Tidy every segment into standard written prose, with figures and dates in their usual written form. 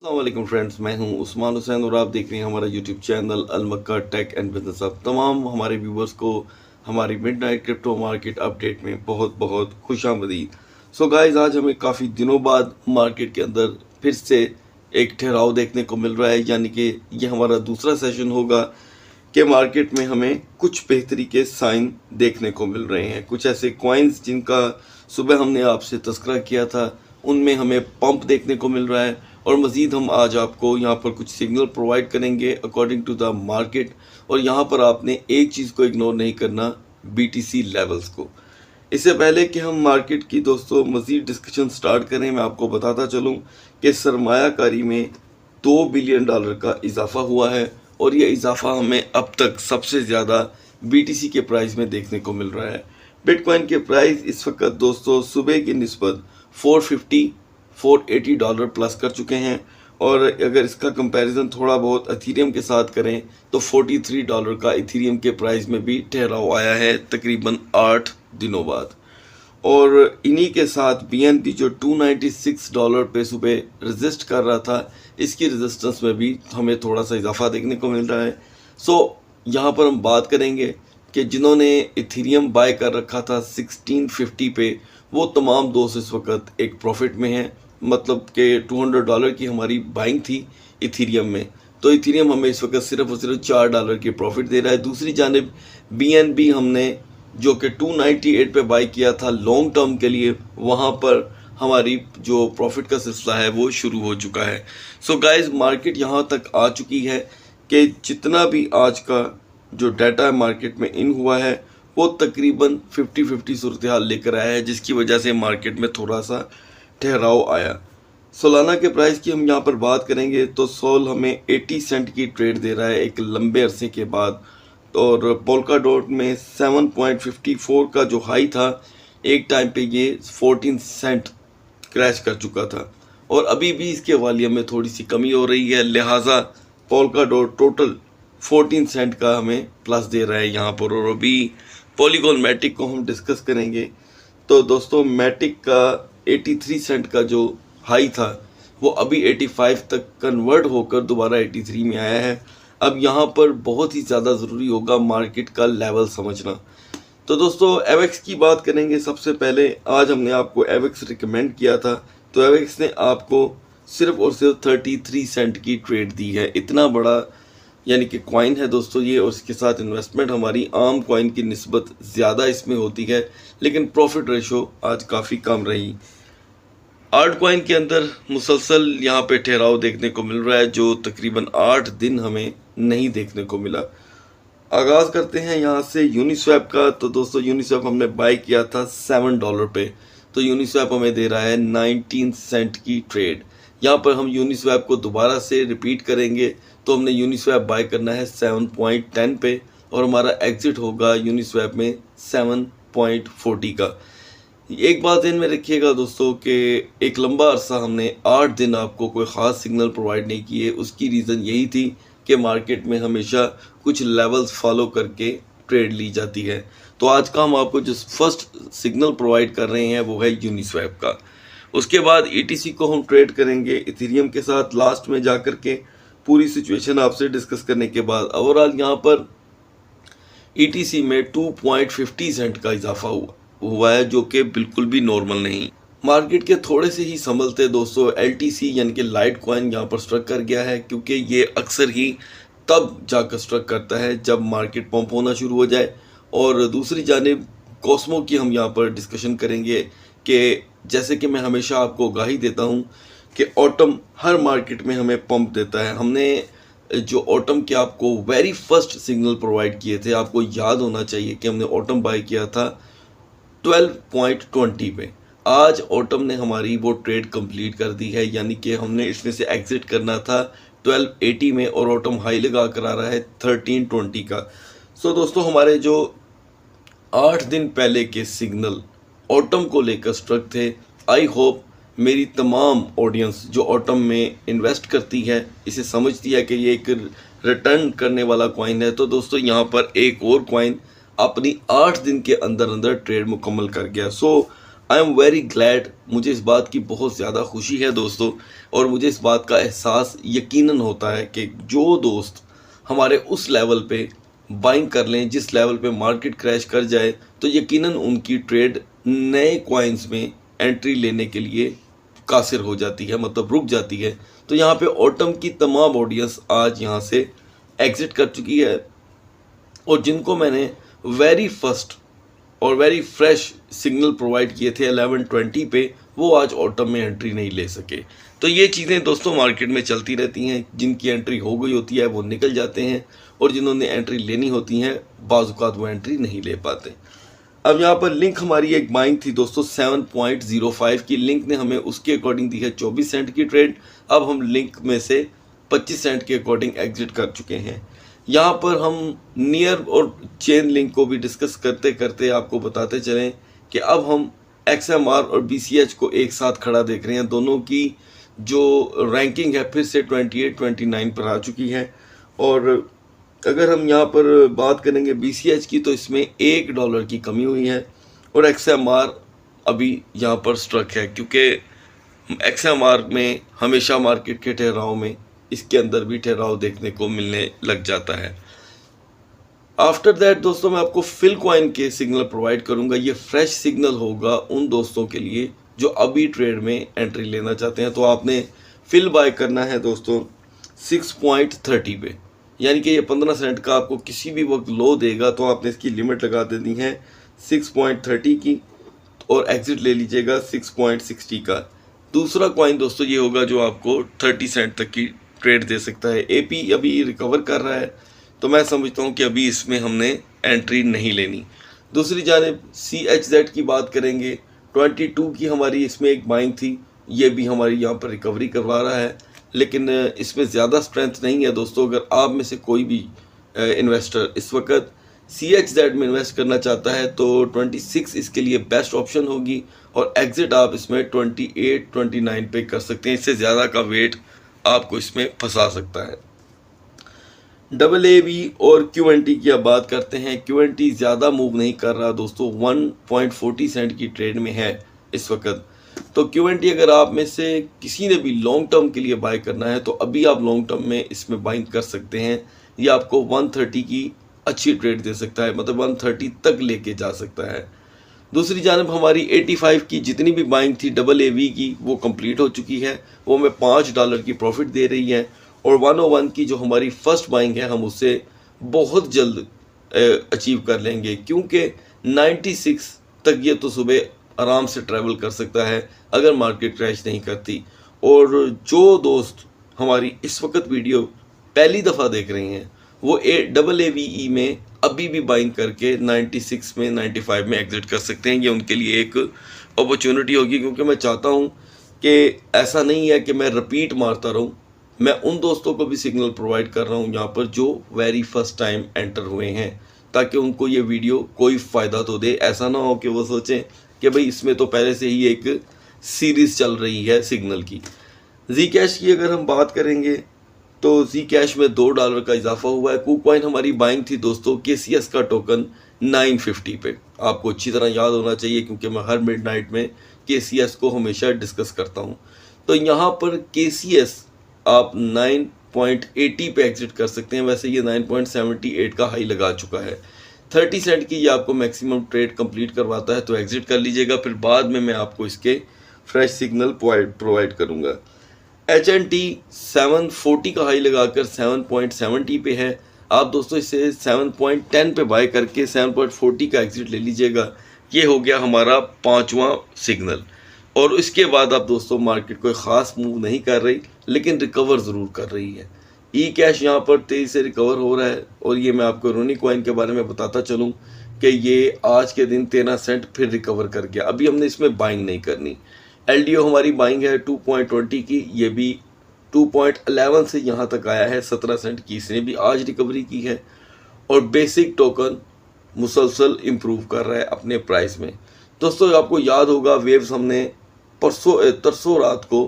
अस्सलाम फ्रेंड्स, मैं हूं उस्मान हुसैन और आप देख रहे हैं हमारा YouTube channel Al Makka tech and business hub. तमाम हमारे व्यूवर्स को हमारी मिडनाइट क्रिप्टो मार्केट अपडेट में बहुत बहुत खुशामदीद। सो गाइस, आज हमें काफ़ी दिनों बाद मार्केट के अंदर फिर से एक ठहराव देखने को मिल रहा है, यानी कि ये हमारा दूसरा सेशन होगा कि मार्केट में हमें कुछ बेहतरी के साइन देखने को मिल रहे हैं। कुछ ऐसे कॉइन्स जिनका सुबह हमने आपसे तस्करा किया था, उनमें हमें पंप देखने को मिल रहा है और मज़ीद हम आज आपको यहाँ पर कुछ सिग्नल प्रोवाइड करेंगे अकॉर्डिंग टू द मार्केट। और यहाँ पर आपने एक चीज़ को इग्नोर नहीं करना, BTC लेवल्स को। इससे पहले कि हम मार्केट की दोस्तों मज़ीद डिस्कशन स्टार्ट करें, मैं आपको बताता चलूँ कि सरमायाकारी में $2 बिलियन का इजाफा हुआ है और ये इजाफा हमें अब तक सबसे ज़्यादा BTC के प्राइस में देखने को मिल रहा है। बिटकॉइन के प्राइस इस वक्त दोस्तों सुबह की निस्बत $480 प्लस कर चुके हैं और अगर इसका कंपैरिजन थोड़ा बहुत इथेरियम के साथ करें तो $43 का इथेरियम के प्राइस में भी ठहराव आया है तकरीबन 8 दिनों बाद। और इन्हीं के साथ BNB जो $296 पे सुबह रेजिस्ट कर रहा था, इसकी रेजिस्टेंस में भी हमें थोड़ा सा इजाफा देखने को मिल रहा है। सो यहाँ पर हम बात करेंगे कि जिन्होंने इथेरियम बाय कर रखा था 1650 पे, वो तमाम दोस्त इस वक्त एक प्रॉफिट में हैं। मतलब कि $200 की हमारी बाइंग थी इथेरियम में, तो इथेरियम हमें इस वक्त सिर्फ और सिर्फ $4 की प्रॉफिट दे रहा है। दूसरी जानिब BNB हमने जो कि 298 पे बाई किया था लॉन्ग टर्म के लिए, वहाँ पर हमारी जो प्रॉफिट का सिलसिला है वो शुरू हो चुका है। सो गाइस, मार्केट यहाँ तक आ चुकी है कि जितना भी आज का जो डाटा मार्केट में इन हुआ है वो तकरीबन 50-50 सूरत हाल लेकर आया है, जिसकी वजह से मार्केट में थोड़ा सा ठहराव आया। सोलाना के प्राइस की हम यहाँ पर बात करेंगे तो सोल हमें 80 सेंट की ट्रेड दे रहा है एक लंबे अरसे के बाद। और पोल्का डॉट में 7.54 का जो हाई था, एक टाइम पे ये 14 सेंट क्रैश कर चुका था और अभी भी इसके वॉल्यूम में थोड़ी सी कमी हो रही है, लिहाजा पोल्का डॉट टोटल 14 सेंट का हमें प्लस दे रहा है यहाँ पर। और अभी पॉलीगॉन मैटिक को हम डिस्कस करेंगे तो दोस्तों मैटिक का 83 सेंट का जो हाई था वो अभी 85 तक कन्वर्ट होकर दोबारा 83 में आया है। अब यहाँ पर बहुत ही ज़्यादा ज़रूरी होगा मार्केट का लेवल समझना। तो दोस्तों एवेक्स की बात करेंगे। सबसे पहले आज हमने आपको एवेक्स रिकमेंड किया था, तो एवेक्स ने आपको सिर्फ और सिर्फ 33 सेंट की ट्रेड दी है। इतना बड़ा यानी कि कॉइन है दोस्तों ये, और इसके साथ इन्वेस्टमेंट हमारी आम कॉइन की निस्बत ज़्यादा इसमें होती है, लेकिन प्रॉफिट रेशो आज काफ़ी कम रही। आर्ट कॉइन के अंदर मुसलसल यहाँ पे ठहराव देखने को मिल रहा है, जो तकरीबन 8 दिन हमें नहीं देखने को मिला। आगाज़ करते हैं यहाँ से यूनिस्वैप का। तो दोस्तों यूनिस्वैप हमने बाय किया था $7 पे, तो यूनिस्वैप हमें दे रहा है 19 सेंट की ट्रेड। यहाँ पर हम यूनिस्वैप को दोबारा से रिपीट करेंगे तो हमने यूनिस्वैप बाय करना है 7.10 पे और हमारा एग्जिट होगा यूनिस्वैप में 7.40 का। एक बात ध्यान में रखिएगा दोस्तों कि एक लंबा अरसा हमने 8 दिन आपको कोई ख़ास सिग्नल प्रोवाइड नहीं किए। उसकी रीज़न यही थी कि मार्केट में हमेशा कुछ लेवल्स फॉलो करके ट्रेड ली जाती है। तो आज का हम आपको जो फर्स्ट सिग्नल प्रोवाइड कर रहे हैं वो है यूनिस्वैप का। उसके बाद ETC को हम ट्रेड करेंगे इथेरियम के साथ लास्ट में जा कर के, पूरी सिचुएशन आपसे डिस्कस करने के बाद। ओवरऑल यहाँ पर ETC में 2.50 सेंट का इजाफा हुआ है, जो कि बिल्कुल भी नॉर्मल नहीं। मार्केट के थोड़े से ही संभलते दोस्तों LTC यानी कि लाइट कॉइन यहाँ पर स्ट्रक कर गया है, क्योंकि ये अक्सर ही तब जाकर स्ट्रक करता है जब मार्केट पंप होना शुरू हो जाए। और दूसरी जानिब कॉस्मो की हम यहाँ पर डिस्कशन करेंगे कि जैसे कि मैं हमेशा आपको आगाही देता हूँ कि ऑटम हर मार्केट में हमें पंप देता है। हमने जो ऑटम के आपको वेरी फर्स्ट सिग्नल प्रोवाइड किए थे, आपको याद होना चाहिए कि हमने ऑटम बाय किया था 12.20 पे। आज ऑटम ने हमारी वो ट्रेड कंप्लीट कर दी है, यानी कि हमने इसमें से एग्जिट करना था 1280 में और ऑटम हाई लगा कर आ रहा है 1320 का। सो दोस्तों हमारे जो 8 दिन पहले के सिग्नल ऑटम को लेकर स्ट्रक थे, आई होप मेरी तमाम ऑडियंस जो ऑटम में इन्वेस्ट करती है इसे समझती है कि ये एक रिटर्न करने वाला कॉइन है। तो दोस्तों यहाँ पर एक और कॉइन अपनी 8 दिन के अंदर अंदर ट्रेड मुकम्मल कर गया। सो आई एम वेरी ग्लैड, मुझे इस बात की बहुत ज़्यादा खुशी है दोस्तों, और मुझे इस बात का एहसास यकीनन होता है कि जो दोस्त हमारे उस लेवल पे बाइंग कर लें जिस लेवल पे मार्केट क्रैश कर जाए, तो यकीनन उनकी ट्रेड नए कॉइन्स में एंट्री लेने के लिए कासिर हो जाती है, मतलब रुक जाती है। तो यहाँ पे ऑटम की तमाम ऑडियंस आज यहाँ से एग्जिट कर चुकी है, और जिनको मैंने वेरी फर्स्ट और वेरी फ्रेश सिग्नल प्रोवाइड किए थे 11:20 पे, वो आज ऑटम में एंट्री नहीं ले सके। तो ये चीज़ें दोस्तों मार्केट में चलती रहती हैं, जिनकी एंट्री हो गई होती है वो निकल जाते हैं, और जिन्होंने एंट्री लेनी होती है बाज़-औक़ात वो एंट्री नहीं ले पाते। अब यहाँ पर लिंक हमारी एक बाइंग थी दोस्तों 7.05 की, लिंक ने हमें उसके अकॉर्डिंग दी है 24 सेंट की ट्रेड। अब हम लिंक में से 25 सेंट के अकॉर्डिंग एग्जिट कर चुके हैं। यहाँ पर हम नियर और चेन लिंक को भी डिस्कस करते करते आपको बताते चलें कि अब हम XMR और BCH को एक साथ खड़ा देख रहे हैं। दोनों की जो रैंकिंग है फिर से 28-29 पर आ चुकी है, और अगर हम यहाँ पर बात करेंगे BCH की, तो इसमें $1 की कमी हुई है, और XMR अभी यहाँ पर स्ट्रक है, क्योंकि XMR में हमेशा मार्केट के ठहराव में इसके अंदर भी ठहराव देखने को मिलने लग जाता है। आफ्टर दैट दोस्तों मैं आपको फिल कॉइन के सिग्नल प्रोवाइड करूंगा। ये फ्रेश सिग्नल होगा उन दोस्तों के लिए जो अभी ट्रेड में एंट्री लेना चाहते हैं। तो आपने फिल बाय करना है दोस्तों 6.30 पे, यानी कि ये 15 सेंट का आपको किसी भी वक्त लो देगा, तो आपने इसकी लिमिट लगा देनी है 6.30 की, और एग्जिट ले लीजिएगा 6.60 का। दूसरा कॉइन दोस्तों ये होगा जो आपको 30 सेंट तक की ट्रेड दे सकता है। AP अभी रिकवर कर रहा है, तो मैं समझता हूँ कि अभी इसमें हमने एंट्री नहीं लेनी। दूसरी जानिब CHZ की बात करेंगे, 22 की हमारी इसमें एक बाइंग थी, ये भी हमारी यहाँ पर रिकवरी करवा रहा है, लेकिन इसमें ज़्यादा स्ट्रेंथ नहीं है दोस्तों। अगर आप में से कोई भी इन्वेस्टर इस वक्त CHZ में इन्वेस्ट करना चाहता है तो 26 इसके लिए बेस्ट ऑप्शन होगी, और एग्जिट आप इसमें 28-29 पे कर सकते हैं। इससे ज़्यादा का वेट आपको इसमें फंसा सकता है। AAV और QNT की अब बात करते हैं। QNT ज़्यादा मूव नहीं कर रहा दोस्तों, 1.40 सेंट की ट्रेड में है इस वक्त। तो QNT अगर आप में से किसी ने भी लॉन्ग टर्म के लिए बाय करना है तो अभी आप लॉन्ग टर्म में इसमें बाइंग कर सकते हैं। ये आपको 130 की अच्छी ट्रेड दे सकता है, मतलब 130 तक लेके जा सकता है। दूसरी जानब हमारी 85 की जितनी भी बाइंग थी AAV की वो कंप्लीट हो चुकी है, वो हमें $5 की प्रॉफिट दे रही है। और 101 की जो हमारी फर्स्ट बाइंग है हम उससे बहुत जल्द अचीव कर लेंगे, क्योंकि 96 तक ये तो सुबह आराम से ट्रैवल कर सकता है अगर मार्केट क्रैश नहीं करती। और जो दोस्त हमारी इस वक्त वीडियो पहली दफ़ा देख रहे हैं वो AAVE में अभी भी बाइंग करके 96 में 95 में एग्जिट कर सकते हैं। ये उनके लिए एक अपॉर्चुनिटी होगी, क्योंकि मैं चाहता हूँ कि ऐसा नहीं है कि मैं रिपीट मारता रहूँ। मैं उन दोस्तों को भी सिग्नल प्रोवाइड कर रहा हूँ यहाँ पर जो वेरी फर्स्ट टाइम एंटर हुए हैं, ताकि उनको ये वीडियो कोई फ़ायदा तो दे। ऐसा ना हो कि वो सोचें कि भाई इसमें तो पहले से ही एक सीरीज़ चल रही है सिग्नल की। Zcash की अगर हम बात करेंगे तो Zcash में $2 का इजाफा हुआ है। KuCoin हमारी बाइंग थी दोस्तों KCS का टोकन 950 पे, आपको अच्छी तरह याद होना चाहिए क्योंकि मैं हर मिडनाइट में KCS को हमेशा डिस्कस करता हूँ। तो यहाँ पर KCS आप 9.80 पे एग्जिट कर सकते हैं। वैसे ये 9.78 का हाई लगा चुका है। 30 सेंट की ये आपको मैक्सिमम ट्रेड कंप्लीट करवाता है, तो एग्जिट कर लीजिएगा। फिर बाद में मैं आपको इसके फ्रेश सिग्नल प्रोवाइड करूँगा। HNT 740 का हाई लगाकर 7.70 पे है। आप दोस्तों इसे 7.10 पे बाय करके 7.40 का एग्जिट ले लीजिएगा। ये हो गया हमारा 5वां सिग्नल। और इसके बाद आप दोस्तों मार्केट कोई ख़ास मूव नहीं कर रही, लेकिन रिकवर ज़रूर कर रही है। eCash यहाँ पर तेज़ी से रिकवर हो रहा है, और ये मैं आपको रोनी कॉइन के बारे में बताता चलूँ कि ये आज के दिन 13 सेंट फिर रिकवर कर गया। अभी हमने इसमें बाइंग नहीं करनी। LDO हमारी बाइंग है 2.20 की, ये भी 2.11 से यहाँ तक आया है 17 सेंट की, इसने भी आज रिकवरी की है। और बेसिक टोकन मुसलसल इम्प्रूव कर रहा है अपने प्राइस में। दोस्तों आपको याद होगा वेव्स हमने तरसों रात को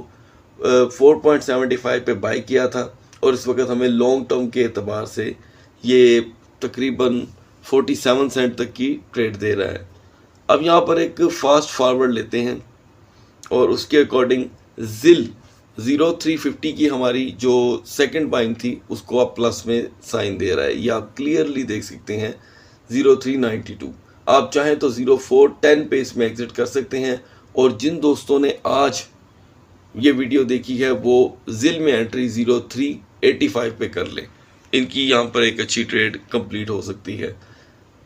4.75 पे बाई किया था, और इस वक्त हमें लॉन्ग टर्म के एतबार से ये तकरीबन 47 सेंट तक की ट्रेड दे रहा है। अब यहाँ पर एक फास्ट फॉरवर्ड लेते हैं और उसके अकॉर्डिंग जिल 0350 की हमारी जो सेकंड बाइंग थी उसको आप प्लस में साइन दे रहा है, ये आप क्लियरली देख सकते हैं 0392। आप चाहें तो 0410 पे इसमें एग्जिट कर सकते हैं। और जिन दोस्तों ने आज ये वीडियो देखी है वो जिल में एंट्री 0385 पे कर लें, इनकी यहाँ पर एक अच्छी ट्रेड कंप्लीट हो सकती है।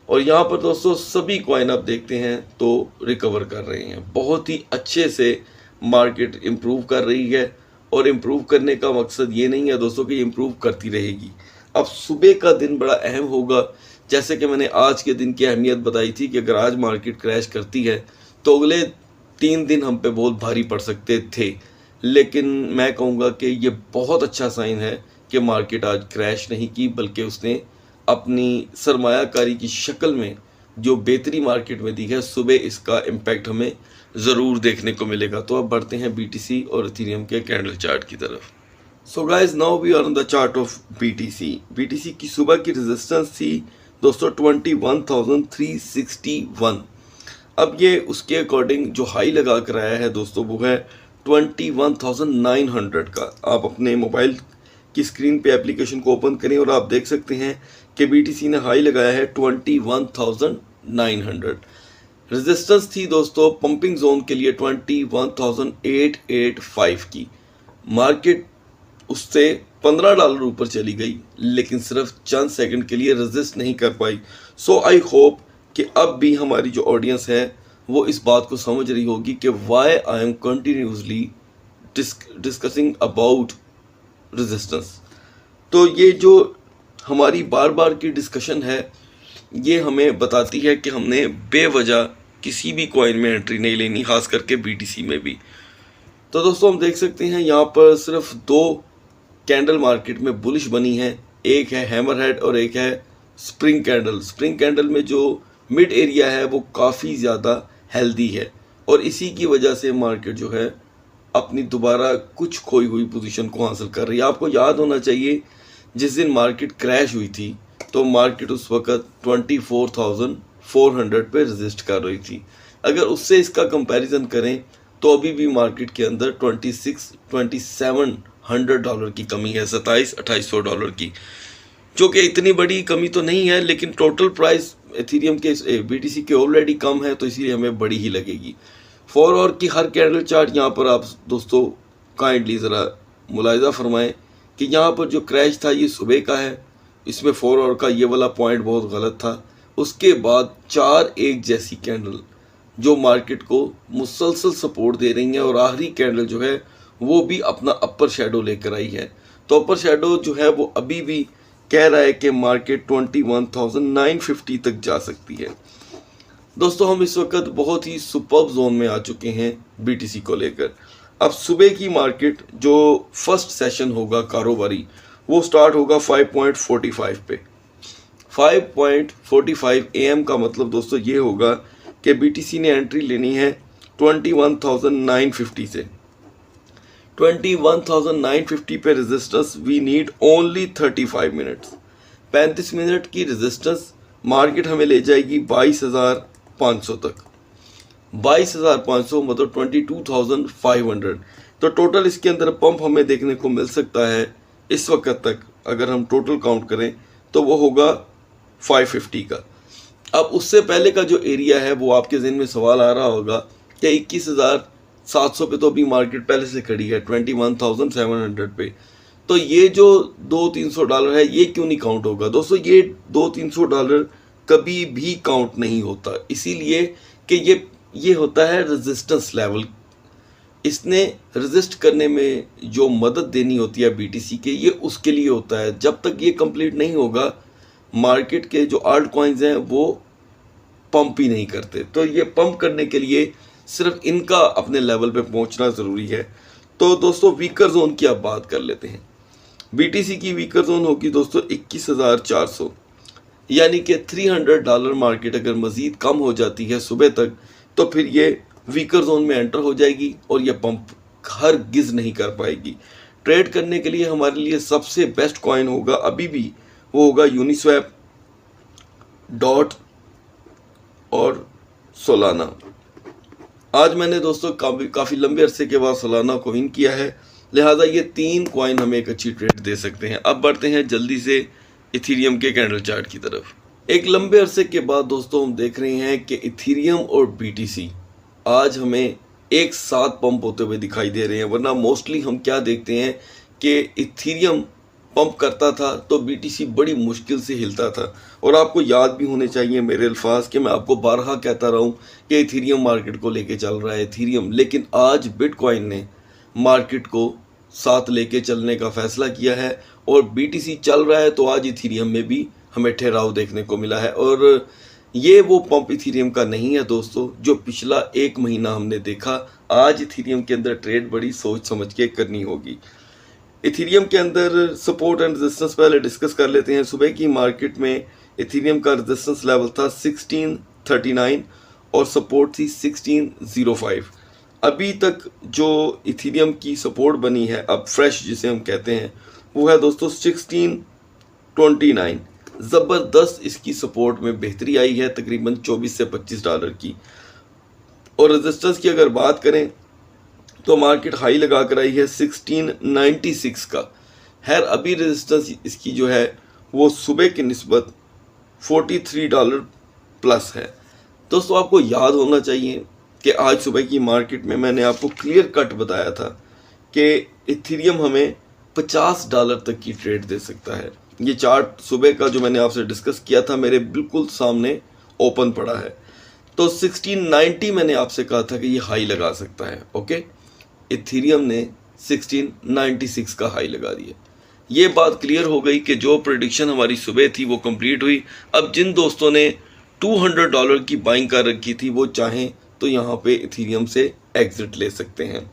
और यहाँ पर दोस्तों सभी कॉइन आप देखते हैं तो रिकवर कर रहे हैं, बहुत ही अच्छे से मार्केट इम्प्रूव कर रही है। और इम्प्रूव करने का मकसद ये नहीं है दोस्तों कि इम्प्रूव करती रहेगी। अब सुबह का दिन बड़ा अहम होगा, जैसे कि मैंने आज के दिन की अहमियत बताई थी कि अगर आज मार्केट क्रैश करती है तो अगले 3 दिन हम पे बहुत भारी पड़ सकते थे। लेकिन मैं कहूँगा कि ये बहुत अच्छा साइन है कि मार्केट आज क्रैश नहीं की, बल्कि उसने अपनी सरमायाकारी की शक्ल में जो बेहतरी मार्केट में दी है, सुबह इसका इम्पैक्ट हमें ज़रूर देखने को मिलेगा। तो अब बढ़ते हैं BTC और इथेरियम के कैंडल चार्ट की तरफ। So guys now we are on the chart of BTC। BTC की सुबह की रेजिस्टेंस थी दोस्तों 21,361। अब ये उसके अकॉर्डिंग जो हाई लगा कर आया है दोस्तों वो है 21,900 का। आप अपने मोबाइल की स्क्रीन पे एप्लीकेशन को ओपन करें और आप देख सकते हैं कि BTC ने हाई लगाया है 21,900। रेजिस्टेंस थी दोस्तों पंपिंग जोन के लिए 21,885 की। मार्केट उससे $15 ऊपर चली गई, लेकिन सिर्फ चंद सेकंड के लिए रेजिस्ट नहीं कर पाई। सो आई होप कि अब भी हमारी जो ऑडियंस है वो इस बात को समझ रही होगी कि why I am continuously discussing about resistance. तो ये जो हमारी बार बार की डिस्कशन है ये हमें बताती है कि हमने बेवजह किसी भी कॉइन में एंट्री नहीं लेनी, खास करके BTC में भी। तो दोस्तों हम देख सकते हैं यहाँ पर सिर्फ 2 कैंडल मार्केट में बुलिश बनी है, एक है हैमरहेड और एक है स्प्रिंग कैंडल। स्प्रिंग कैंडल में जो मिड एरिया है वो काफ़ी ज़्यादा हेल्दी है और इसी की वजह से मार्केट जो है अपनी दोबारा कुछ खोई हुई पोजीशन को हासिल कर रही है। आपको याद होना चाहिए जिस दिन मार्केट क्रैश हुई थी तो मार्केट उस वक़्त 24,400 पे रेजिस्ट कर रही थी। अगर उससे इसका कंपैरिजन करें तो अभी भी मार्केट के अंदर $2700 की कमी है, $2700-2800 की, जो कि इतनी बड़ी कमी तो नहीं है, लेकिन टोटल प्राइस इथेरियम के BTC के ऑलरेडी कम है तो इसीलिए हमें बड़ी ही लगेगी। 4 आवर की हर कैंडल चार्ट यहाँ पर आप दोस्तों काइंडली ज़रा मुलाहिजा फरमाएं कि यहाँ पर जो क्रैश था ये सुबह का है, इसमें 4 आवर का ये वाला पॉइंट बहुत गलत था। उसके बाद 4 एक जैसी कैंडल जो मार्केट को मुसलसल सपोर्ट दे रही हैं और आखिरी कैंडल जो है वो भी अपना अपर शेडो लेकर आई है। तो अपर शेडो जो है वो अभी भी कह रहा है कि मार्केट 21,950 तक जा सकती है। दोस्तों हम इस वक्त बहुत ही सुपर्ब जोन में आ चुके हैं BTC को लेकर। अब सुबह की मार्केट जो फर्स्ट सेशन होगा कारोबारी वो स्टार्ट होगा 5.45 पे। 5.45 AM का मतलब दोस्तों ये होगा कि BTC ने एंट्री लेनी है 21,950 से। 21,950 पे resistance we need only 35 minutes. 35 minute की रेजिस्टेंस मार्केट हमें ले जाएगी 22,500 तक। 22,500 मतलब 22,500। तो टोटल इसके अंदर पंप हमें देखने को मिल सकता है इस वक्त तक, अगर हम टोटल काउंट करें तो वो होगा 550 का। अब उससे पहले का जो एरिया है वो आपके ज़हन में सवाल आ रहा होगा कि 21,700 पे तो अभी मार्केट पहले से खड़ी है 21,700 पे, तो ये जो $200-300 है ये क्यों नहीं काउंट होगा। दोस्तों ये $200-300 कभी भी काउंट नहीं होता, इसीलिए कि ये होता है रेजिस्टेंस लेवल। इसने रेजिस्ट करने में जो मदद देनी होती है BTC के, ये उसके लिए होता है। जब तक ये कंप्लीट नहीं होगा मार्केट के जो आल्ट कॉइन्स हैं वो पंप ही नहीं करते। तो ये पंप करने के लिए सिर्फ इनका अपने लेवल पे पहुंचना ज़रूरी है। तो दोस्तों वीकर जोन की आप बात कर लेते हैं। BTC की वीकर जोन होगी दोस्तों 21,400, यानी कि $300 मार्केट अगर मज़ीद कम हो जाती है सुबह तक तो फिर ये वीकर जोन में एंटर हो जाएगी और ये पंप हरगिज़ नहीं कर पाएगी। ट्रेड करने के लिए हमारे लिए सबसे बेस्ट कॉइन होगा अभी भी वो होगा यूनिस्वैप, डॉट और सोलाना। आज मैंने दोस्तों काफ़ी लंबे अरसे के बाद सोलाना को इन किया है, लिहाजा ये 3 कॉइन हमें एक अच्छी ट्रेड दे सकते हैं। अब बढ़ते हैं जल्दी से इथीरियम के कैंडल चार्ट की तरफ। एक लंबे अरसे के बाद दोस्तों हम देख रहे हैं कि इथीरियम और बीटीसी आज हमें एक साथ पंप होते हुए दिखाई दे रहे हैं, वरना मोस्टली हम क्या देखते हैं कि इथीरियम पंप करता था तो बीटीसी बड़ी मुश्किल से हिलता था। और आपको याद भी होने चाहिए मेरे अल्फाज कि मैं आपको बारहा कहता रहा हूँ कि इथीरियम मार्केट को लेके चल रहा है इथीरियम, लेकिन आज बिटकॉइन ने मार्केट को साथ लेके चलने का फैसला किया है और बीटीसी चल रहा है, तो आज इथीरियम में भी हमें ठहराव देखने को मिला है। और ये वो पंप इथीरियम का नहीं है दोस्तों जो पिछला 1 महीना हमने देखा। आज इथीरियम के अंदर ट्रेड बड़ी सोच समझ के करनी होगी। इथीरियम के अंदर सपोर्ट एंड रेजिस्टेंस पहले डिस्कस कर लेते हैं। सुबह की मार्केट में इथीरियम का रेजिस्टेंस लेवल था 1639 और सपोर्ट थी 1605। अभी तक जो इथीरियम की सपोर्ट बनी है, अब फ्रेश जिसे हम कहते हैं, वो है दोस्तों 1629। ज़बरदस्त इसकी सपोर्ट में बेहतरी आई है, तकरीबन 24 से 25 डॉलर की। और रेजिस्टेंस की अगर बात करें तो मार्केट हाई लगा कर आई है 1696 का। खैर अभी रेजिस्टेंस इसकी जो है वो सुबह की निस्बत 43 डॉलर प्लस है। दोस्तों आपको याद होना चाहिए कि आज सुबह की मार्केट में मैंने आपको क्लियर कट बताया था कि इथीरियम हमें 50 डॉलर तक की ट्रेड दे सकता है। ये चार्ट सुबह का जो मैंने आपसे डिस्कस किया था मेरे बिल्कुल सामने ओपन पड़ा है। तो 1690 मैंने आपसे कहा था कि ये हाई लगा सकता है। ओके, इथीरियम ने 1696 का हाई लगा दिया। ये बात क्लियर हो गई कि जो प्रेडिक्शन हमारी सुबह थी वो कंप्लीट हुई। अब जिन दोस्तों ने 200 डॉलर की बाइंग कर रखी थी वो चाहें तो यहाँ पे इथीरियम से एग्जिट ले सकते हैं।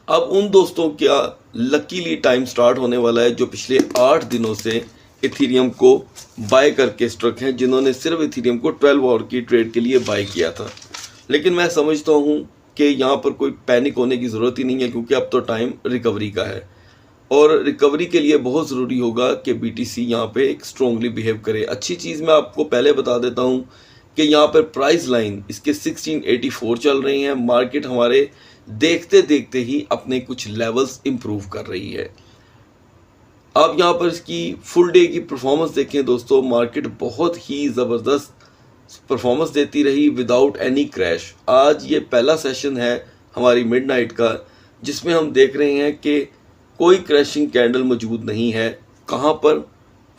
अब उन दोस्तों का लकीली टाइम स्टार्ट होने वाला है जो पिछले 8 दिनों से इथीरियम को बाय करके स्ट्रक हैं, जिन्होंने सिर्फ इथीरियम को 12 आवर की ट्रेड के लिए बाय किया था। लेकिन मैं समझता हूँ कि यहाँ पर कोई पैनिक होने की ज़रूरत ही नहीं है, क्योंकि अब तो टाइम रिकवरी का है और रिकवरी के लिए बहुत ज़रूरी होगा कि बीटीसी यहाँ पे एक स्ट्रॉन्गली बिहेव करे। अच्छी चीज़ मैं आपको पहले बता देता हूँ कि यहाँ पर प्राइस लाइन इसके 1684 चल रही हैं। मार्केट हमारे देखते देखते ही अपने कुछ लेवल्स इंप्रूव कर रही है। आप यहाँ पर इसकी फुल डे की परफॉर्मेंस देखें दोस्तों, मार्केट बहुत ही ज़बरदस्त परफॉर्मेंस देती रही विदाउट एनी क्रैश। आज ये पहला सेशन है हमारी मिडनाइट का जिसमें हम देख रहे हैं कि कोई क्रैशिंग कैंडल मौजूद नहीं है। कहाँ पर?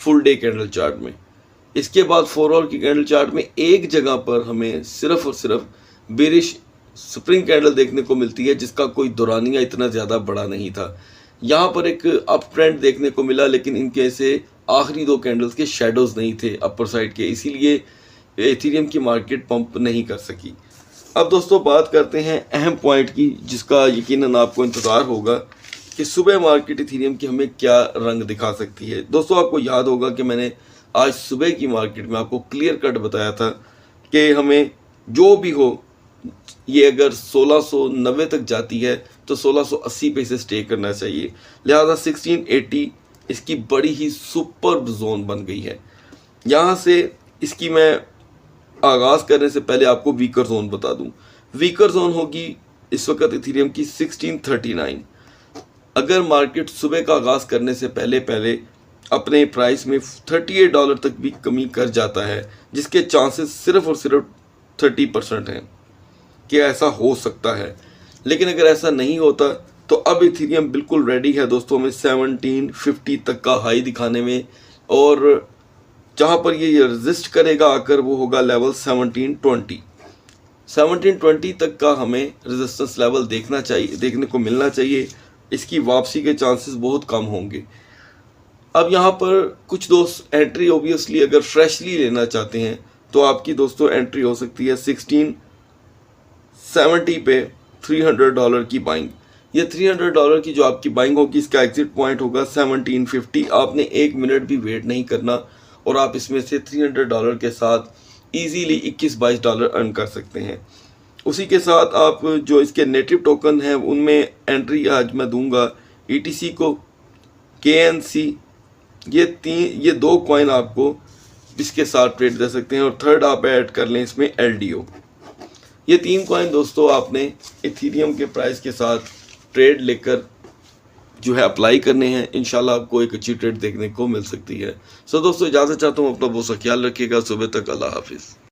फुल डे कैंडल चार्ट में। इसके बाद 4 आवर की कैंडल चार्ट में एक जगह पर हमें सिर्फ और सिर्फ बेरिश स्प्रिंग कैंडल देखने को मिलती है, जिसका कोई दौरानिया इतना ज़्यादा बड़ा नहीं था। यहाँ पर एक अप ट्रेंड देखने को मिला, लेकिन इनके से आखिरी 2 कैंडल्स के शेडोज़ नहीं थे अपर साइड के, इसीलिए इथीरियम की मार्केट पंप नहीं कर सकी। अब दोस्तों बात करते हैं अहम पॉइंट की, जिसका यकीनन आपको इंतज़ार होगा कि सुबह मार्केट इथीरियम की हमें क्या रंग दिखा सकती है। दोस्तों आपको याद होगा कि मैंने आज सुबह की मार्केट में आपको क्लियर कट बताया था कि हमें जो भी हो, ये अगर 1690 तक जाती है तो 1680 पे इसे स्टे करना चाहिए। लिहाजा 1680 इसकी बड़ी ही सुपर जोन बन गई है। यहाँ से इसकी मैं आगाज़ करने से पहले आपको वीकर जोन बता दूं। वीकर जोन होगी इस वक्त इथीरियम की 1639। अगर मार्केट सुबह का आगाज़ करने से पहले पहले अपने प्राइस में 38 डॉलर तक भी कमी कर जाता है, जिसके चांसेस सिर्फ और सिर्फ 30% हैं कि ऐसा हो सकता है। लेकिन अगर ऐसा नहीं होता तो अब इथीरियम बिल्कुल रेडी है दोस्तों में 1750 तक का हाई दिखाने में, और जहाँ पर ये रेजिस्ट करेगा आकर वो होगा लेवल 1720। 1720 तक का हमें रेजिस्टेंस लेवल देखने को मिलना चाहिए। इसकी वापसी के चांसेस बहुत कम होंगे। अब यहाँ पर कुछ दोस्त एंट्री ओबियसली अगर फ्रेशली लेना चाहते हैं तो आपकी दोस्तों एंट्री हो सकती है 1670 पे 300 डॉलर की बाइंग। ये 300 डॉलर की जो आपकी बाइंग होगी, इसका एग्जिट पॉइंट होगा 1750। आपने 1 मिनट भी वेट नहीं करना और आप इसमें से 300 डॉलर के साथ इजीली 21-22 डॉलर अर्न कर सकते हैं। उसी के साथ आप जो इसके नेटिव टोकन हैं उनमें एंट्री आज मैं दूंगा ETC को, KNC, ये 2 कॉइन आपको इसके साथ ट्रेड दे सकते हैं, और थर्ड आप ऐड कर लें इसमें LDO। ये 3 कॉइन दोस्तों आपने इथीरियम के प्राइस के साथ ट्रेड लेकर जो है अप्लाई करने हैं। इंशाल्लाह आपको एक अच्छी ट्रेड देखने को मिल सकती है। सो दोस्तों इजाज़त चाहता हूँ, अपना बहुत सा ख्याल रखिएगा। सुबह तक अल्लाह हाफिज़।